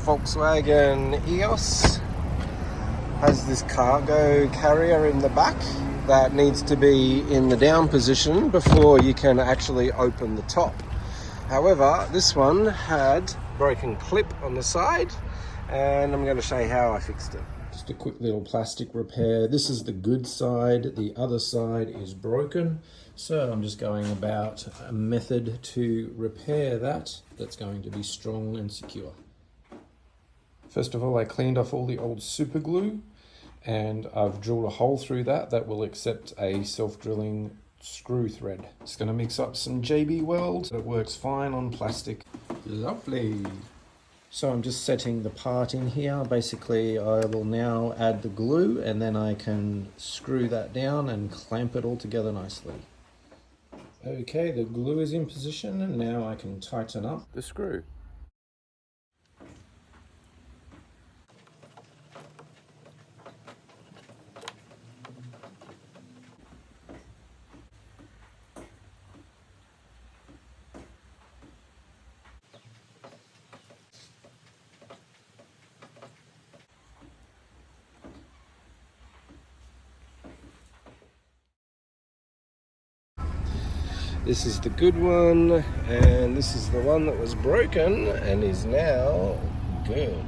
Volkswagen EOS has this cargo carrier in the back that needs to be in the down position before you can actually open the top. However, this one had broken clip on the side, and I'm going to show you how I fixed it. Just a quick little plastic repair. This is the good side, the other side is broken. So I'm just going about a method to repair that that's going to be strong and secure. First of all, I cleaned off all the old super glue, and I've drilled a hole through that will accept a self-drilling screw thread. It's going to mix up some JB Weld. It works fine on plastic. Lovely. So I'm just setting the part in here. Basically, I will now add the glue, and then I can screw that down and clamp it all together nicely. Okay, the glue is in position, and now I can tighten up the screw. This is the good one, and this is the one that was broken and is now good.